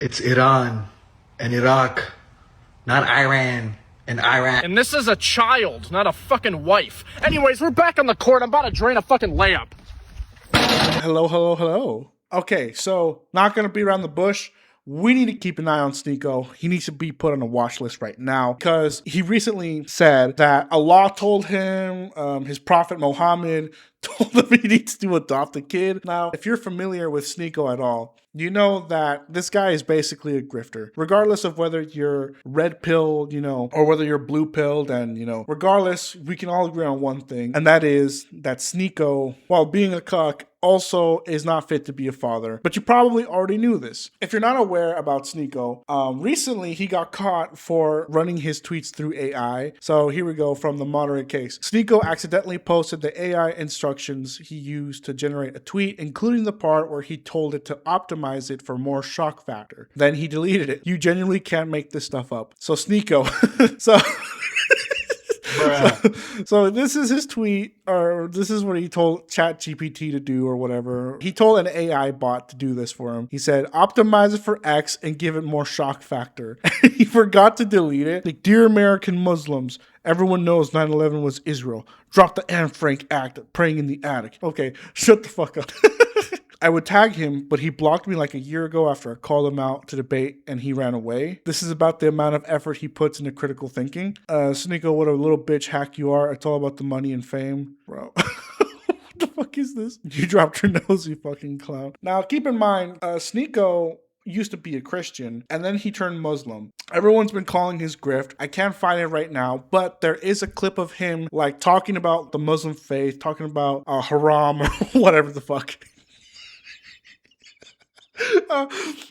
It's Iran and Iraq, not Iran and Iraq. And this is a child, not a fucking wife. Anyways, we're back on the court. I'm about to drain a fucking layup. Hello, hello, hello. Okay, so not going to be around the bush. We need to keep an eye on Sneako. He needs to be put on a watch list right now because he recently said that Allah told him, his prophet Muhammad told him he needs to adopt a kid. Now, if you're familiar with Sneako at all, you know that this guy is basically a grifter. Regardless of whether you're red pilled, or whether you're blue pilled, and, regardless, we can all agree on one thing, and that is that Sneako, while being a cuck, also is not fit to be a father. But you probably already knew this. If you're not aware about Sneako, recently he got caught for running his tweets through AI. So here we go from the moderate case. Sneako accidentally posted the AI instructions he used to generate a tweet, including the part where he told it to optimize it for more shock factor. Then he deleted it. You genuinely can't make this stuff up. So Sneako. So this is his tweet, or this is what he told ChatGPT to do or whatever. He told an AI bot to do this for him. He said, optimize it for X and give it more shock factor. He forgot to delete it. Like, dear American Muslims, everyone knows 9/11 was Israel. Drop the Anne Frank Act, praying in the attic. Okay, shut the fuck up. I would tag him, but he blocked me like a year ago after I called him out to debate and he ran away. This is about the amount of effort he puts into critical thinking. Sneako, what a little bitch hack you are. It's all about the money and fame. Bro. What the fuck is this? You dropped your nose, you fucking clown. Now, keep in mind, Sneako used to be a Christian and then he turned Muslim. Everyone's been calling his grift. I can't find it right now, but there is a clip of him like talking about the Muslim faith, talking about haram or whatever the fuck.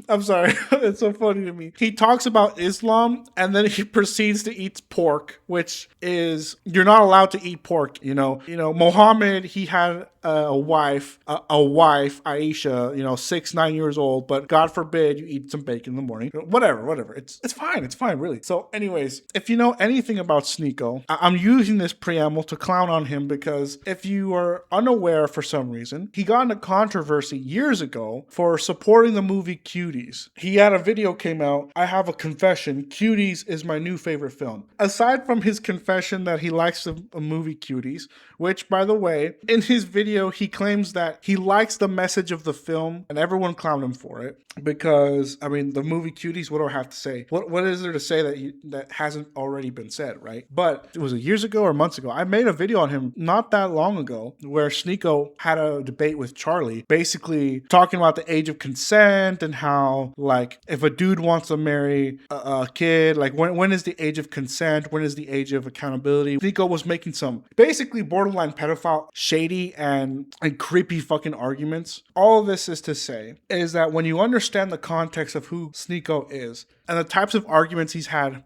I'm sorry. It's so funny to me. He talks about Islam and then he proceeds to eat pork, which is, you're not allowed to eat pork. Muhammad, he had a wife, Aisha, 6-9 years old, but God forbid you eat some bacon in the morning. Whatever. It's fine, really. So anyways, if you know anything about Sneako, I'm using this preamble to clown on him because if you are unaware for some reason, he got into controversy years ago for supporting the movie Cuties. He had a video came out, I have a confession, Cuties is my new favorite film. Aside from his confession that he likes the movie Cuties, which by the way, in his video, he claims that he likes the message of the film and everyone clowned him for it because, the movie Cuties, what do I have to say? What is there to say that hasn't already been said, right? But it was years ago or months ago. I made a video on him not that long ago where Sneako had a debate with Charlie, basically talking about the age of consent and how, like, if a dude wants to marry a kid, like, when is the age of consent? When is the age of accountability? Sneako was making some basically borderline pedophile, shady and creepy fucking arguments. All of this is to say is that when you understand the context of who Sneako is and the types of arguments he's had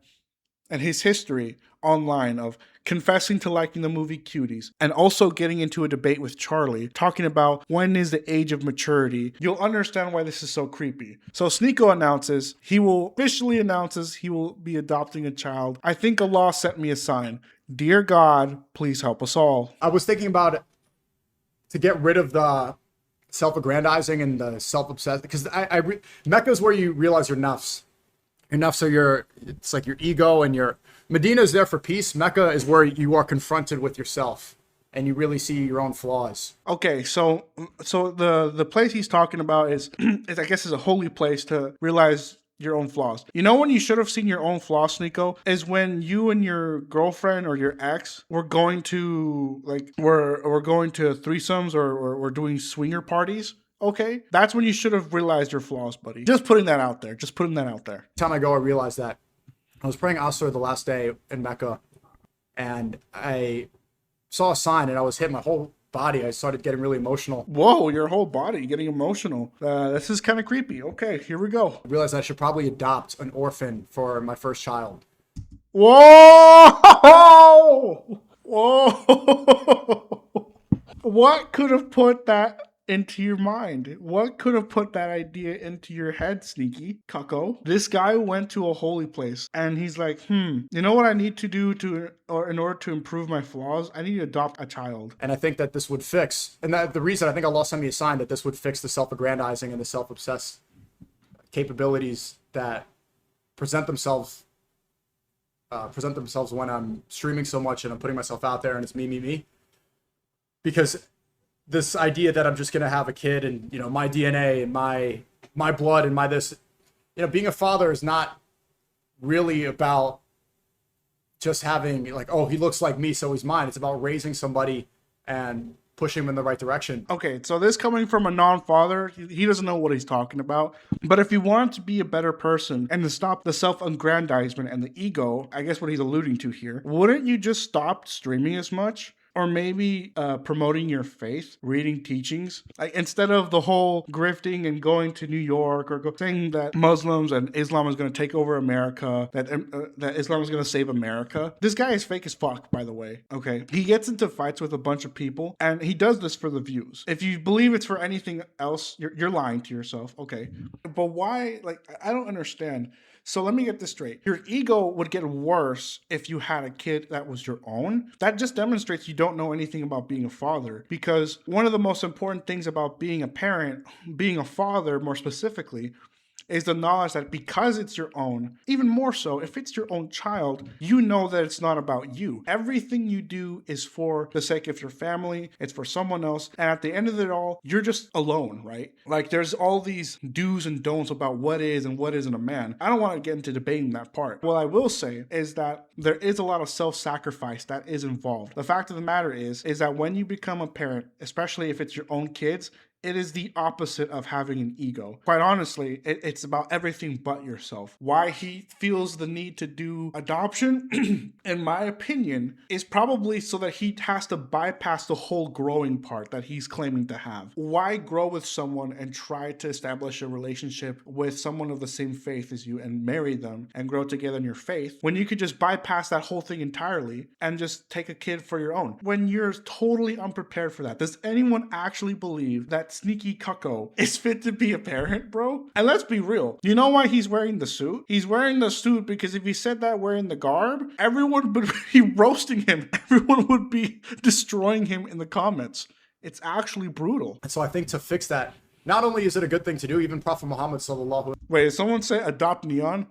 and his history online of confessing to liking the movie Cuties and also getting into a debate with Charlie talking about when is the age of maturity, you'll understand why this is so creepy. So Sneako officially announces he will be adopting a child. I think Allah sent me a sign. Dear God, please help us all. I was thinking about it to get rid of the self-aggrandizing and the self-obsessed, because Mecca is where you realize your nafs. Your nafs are it's like your ego, and Medina is there for peace. Mecca is where you are confronted with yourself and you really see your own flaws. Okay, so the place he's talking about is I guess is a holy place to realize your own flaws. You know when you should have seen your own flaws, Sneako, is when you and your girlfriend or your ex were going to we're going to threesomes or we're doing swinger parties. Okay, that's when you should have realized your flaws, buddy. Just putting that out there. Time ago, I realized that I was praying Asr the last day in Mecca, and I saw a sign, and I was hitting my whole body. I started getting really emotional. Whoa, your whole body getting emotional. This is kind of creepy. Okay, here we go. I realized I should probably adopt an orphan for my first child. Whoa! What could have put that into your mind? What could have put that idea into your head, Sneaky Cucko? This guy went to a holy place and he's like, you know what I need to do in order to improve my flaws? I need to adopt a child. And I think that this would fix, and that the reason I think Allah sent me a sign that this would fix the self-aggrandizing and the self-obsessed capabilities that present themselves when I'm streaming so much and I'm putting myself out there and it's me. Because this idea that I'm just gonna have a kid and my DNA and my blood and my this, being a father is not really about just having like, oh, he looks like me, so he's mine. It's about raising somebody and pushing him in the right direction. Okay, so this coming from a non-father, he doesn't know what he's talking about. But if you want to be a better person and to stop the self-aggrandizement and the ego, I guess what he's alluding to here, wouldn't you just stop streaming as much? Or maybe promoting your faith, reading teachings. Like instead of the whole grifting and going to New York or saying that Muslims and Islam is going to take over America, that Islam is going to save America. This guy is fake as fuck, by the way. Okay, he gets into fights with a bunch of people, and he does this for the views. If you believe it's for anything else, you're lying to yourself. Okay, but why? Like I don't understand. So let me get this straight. Your ego would get worse if you had a kid that was your own. That just demonstrates you don't know anything about being a father. Because one of the most important things about being a parent, being a father more specifically, is the knowledge that because it's your own, even more so, if it's your own child, you know that it's not about you. Everything you do is for the sake of your family, it's for someone else, and at the end of it all, you're just alone, right? Like there's all these do's and don'ts about what is and what isn't a man. I don't want to get into debating that part. What I will say is that there is a lot of self-sacrifice that is involved. The fact of the matter is that when you become a parent, especially if it's your own kids, it is the opposite of having an ego. Quite honestly, it's about everything but yourself. Why he feels the need to do adoption, in my opinion, is probably so that he has to bypass the whole growing part that he's claiming to have. Why grow with someone and try to establish a relationship with someone of the same faith as you and marry them and grow together in your faith when you could just bypass that whole thing entirely and just take a kid for your own? When you're totally unprepared for that, does anyone actually believe that Sneako is fit to be a parent, bro? And let's be real. You know why he's wearing the suit? He's wearing the suit because if he said that wearing the garb, everyone would be roasting him. Everyone would be destroying him in the comments. It's actually brutal. And so I think to fix that, not only is it a good thing to do, even Prophet Muhammad sallallahu. Wait, did someone say adopt Neon?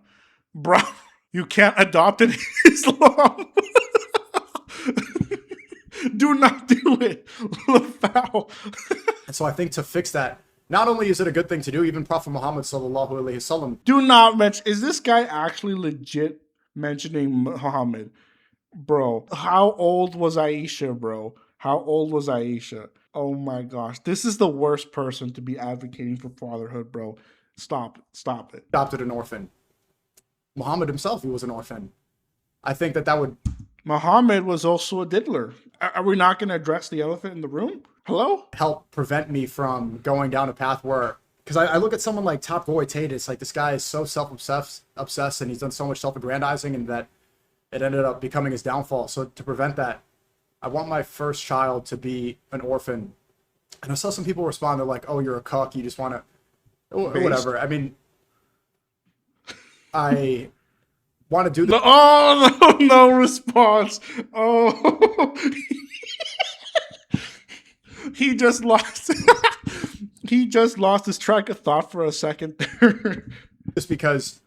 Bro, you can't adopt in Islam. Do not do it. Foul. And so I think to fix that, not only is it a good thing to do, even Prophet Muhammad sallallahu alaihi wasallam. Do not mention. Is this guy actually legit mentioning Muhammad? Bro, how old was Aisha, bro? How old was Aisha? Oh my gosh. This is the worst person to be advocating for fatherhood, bro. Stop it. Adopted an orphan. Muhammad himself, he was an orphan. I think that would... Muhammad was also a diddler. Are we not going to address the elephant in the room? Hello? Help prevent me from going down a path where... Because I look at someone like Top Boy Tate, it's like this guy is so self-obsessed and he's done so much self-aggrandizing and that it ended up becoming his downfall. So to prevent that, I want my first child to be an orphan. And I saw some people respond, they're like, oh, you're a cuck, you just want to... Whatever. I mean, I want to do this. Oh, no response. Oh, he just lost. He just lost his track of thought for a second there. Just because,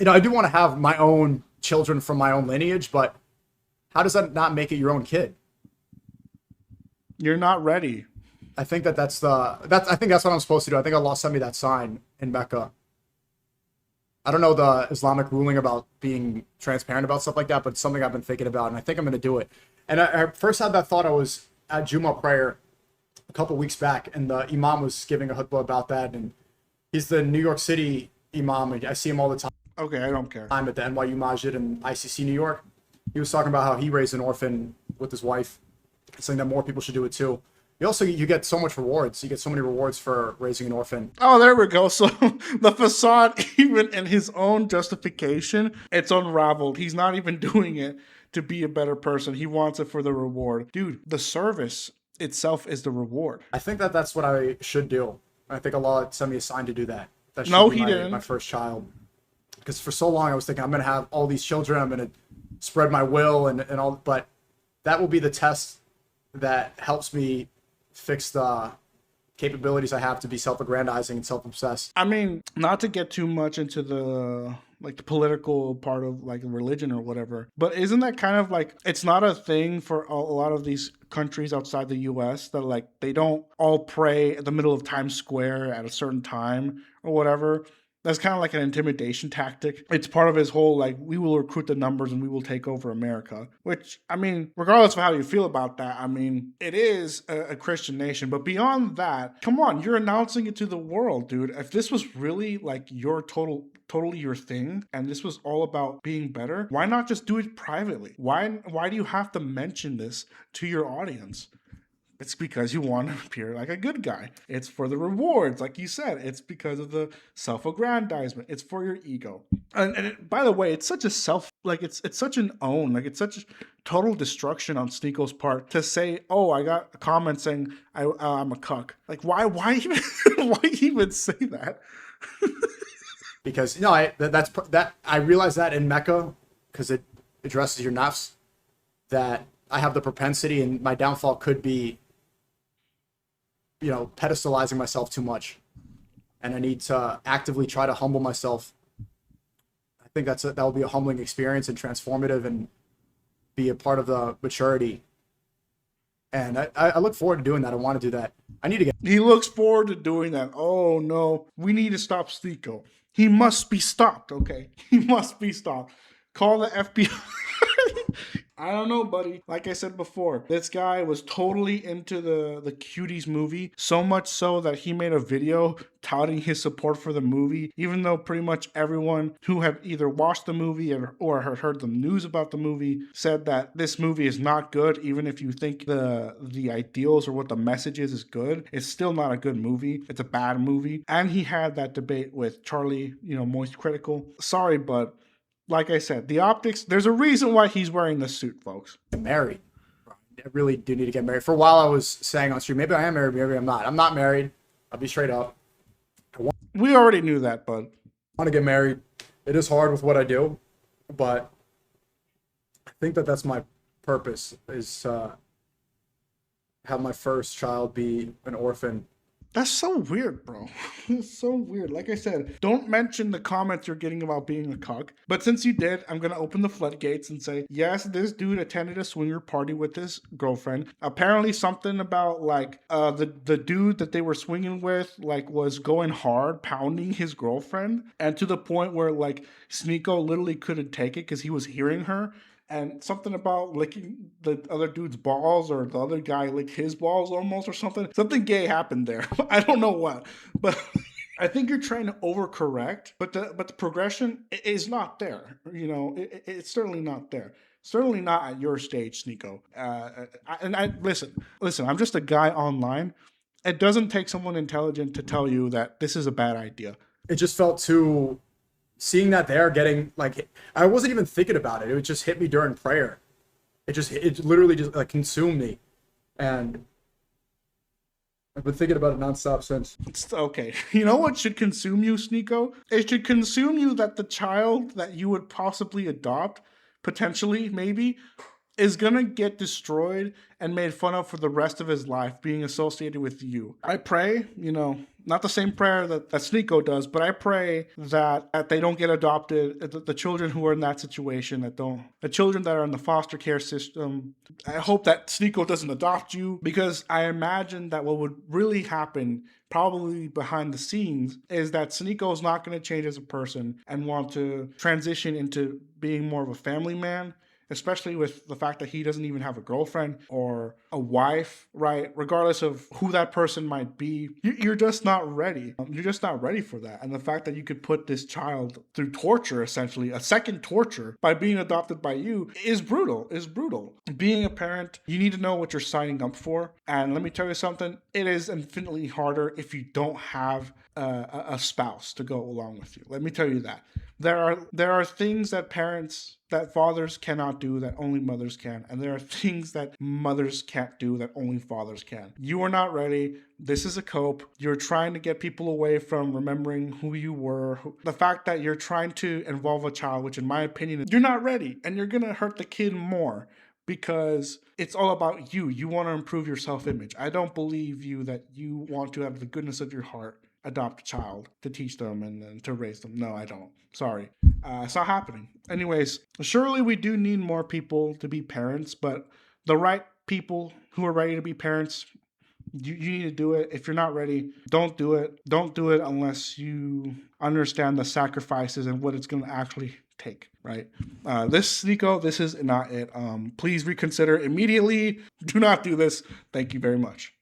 I do want to have my own children from my own lineage, but how does that not make it your own kid? You're not ready. I think I think that's what I'm supposed to do. I think Allah sent me that sign in Mecca. I don't know the Islamic ruling about being transparent about stuff like that, but it's something I've been thinking about, and I think I'm going to do it. And I first had that thought, I was at Jummah prayer a couple weeks back, and the imam was giving a khutbah about that, and he's the New York City imam, and I see him all the time. Okay, I don't care. I'm at the NYU Masjid in ICC, New York. He was talking about how he raised an orphan with his wife, saying that more people should do it too. You get so much rewards. You get so many rewards for raising an orphan. Oh, there we go. So the facade, even in his own justification, it's unraveled. He's not even doing it to be a better person. He wants it for the reward. Dude, the service itself is the reward. I think that's what I should do. I think Allah sent me a sign to do that. That should no, be he didn't. My first child. Because for so long I was thinking I'm going to have all these children. I'm going to spread my will and all. But that will be the test that helps me fix the capabilities I have to be self-aggrandizing and self-obsessed. I mean, not to get too much into the like the political part of like religion or whatever, but isn't that kind of like it's not a thing for a lot of these countries outside the US that like they don't all pray at the middle of Times Square at a certain time or whatever? That's kind of like an intimidation tactic. It's part of his whole, like, we will recruit the numbers and we will take over America. Which, I mean, regardless of how you feel about that, I mean, it is a Christian nation. But beyond that, come on, you're announcing it to the world, dude. If this was really, like, your totally your thing, and this was all about being better, why not just do it privately? Why do you have to mention this to your audience? It's because you want to appear like a good guy. It's for the rewards, like you said. It's because of the self-aggrandizement. It's for your ego. By the way, it's such a it's such an own. Like, it's such total destruction on Sneako's part to say, "Oh, I got a comment saying I'm a cuck." Like, why even why even say that? Because I realized that in Mecca, because it addresses your nafs, that I have the propensity, and my downfall could be, pedestalizing myself too much, and I need to actively try to humble myself. I think that will be a humbling experience and transformative, and be a part of the maturity. And I look forward to doing that. I want to do that. I need to get. He looks forward to doing that. Oh no, we need to stop Sneako. He must be stopped. Okay, he must be stopped. Call the FBI. I don't know, buddy. Like I said before, this guy was totally into the Cuties movie, so much so that he made a video touting his support for the movie, even though pretty much everyone who had either watched the movie or had heard the news about the movie said that this movie is not good. Even if you think the ideals or what the message is good, it's still not a good movie. It's a bad movie. And he had that debate with Charlie, Moist Critical. Sorry, but like I said, the optics, there's a reason why he's wearing the suit, folks. Married. I really do need to get married. For a while, I was saying on stream, maybe I am married, maybe I'm not. I'm not married. I'll be straight up. We already knew that, bud. I want to get married. It is hard with what I do, but I think that's my purpose, is have my first child be an orphan. That's so weird, bro. It's so weird. Like I said, don't mention the comments you're getting about being a cuck. But since you did, I'm going to open the floodgates and say, yes, this dude attended a swinger party with his girlfriend. Apparently something about, like, the dude that they were swinging with, like, was going hard, pounding his girlfriend. And to the point where, like, Sneako literally couldn't take it because he was hearing her. And something about licking the other dude's balls, or the other guy licked his balls almost, or something. Something gay happened there. I don't know what. But I think you're trying to overcorrect. But the progression is not there. It's certainly not there. Certainly not at your stage, Sneako. Listen, I'm just a guy online. It doesn't take someone intelligent to tell you that this is a bad idea. It just felt too... Seeing that there, getting, like, I wasn't even thinking about it. It just hit me during prayer. It literally just, like, consumed me. And I've been thinking about it nonstop since. It's okay. You know what should consume you, Sneako? It should consume you that the child that you would possibly adopt, potentially, maybe, is gonna get destroyed and made fun of for the rest of his life, being associated with you. I pray, not the same prayer that Sneako does, but I pray that they don't get adopted, the children who are in that situation, the children that are in the foster care system. I hope that Sneako doesn't adopt you, because I imagine that what would really happen, probably behind the scenes, is that Sneako is not going to change as a person and want to transition into being more of a family man, especially with the fact that he doesn't even have a girlfriend or a wife, right? Regardless of who that person might be, you're just not ready. You're just not ready for that. And the fact that you could put this child through torture, essentially, a second torture, by being adopted by you is brutal, Being a parent, you need to know what you're signing up for. And let me tell you something, it is infinitely harder if you don't have a spouse to go along with you. Let me tell you that. There are things that fathers cannot do that only mothers can. And there are things that mothers can't do that only fathers can. You are not ready. This is a cope. You're trying to get people away from remembering who you were. The fact that you're trying to involve a child, which in my opinion, you're not ready, and you're going to hurt the kid more because it's all about you. You want to improve your self-image. I don't believe you that you want to have the goodness of your heart adopt a child to teach them and then to raise them. No, I don't. Sorry. It's not happening. Anyways, surely we do need more people to be parents, but the right people who are ready to be parents, you need to do it. If you're not ready, don't do it. Don't do it unless you understand the sacrifices and what it's going to actually take, right? This is not it. Please reconsider immediately. Do not do this. Thank you very much.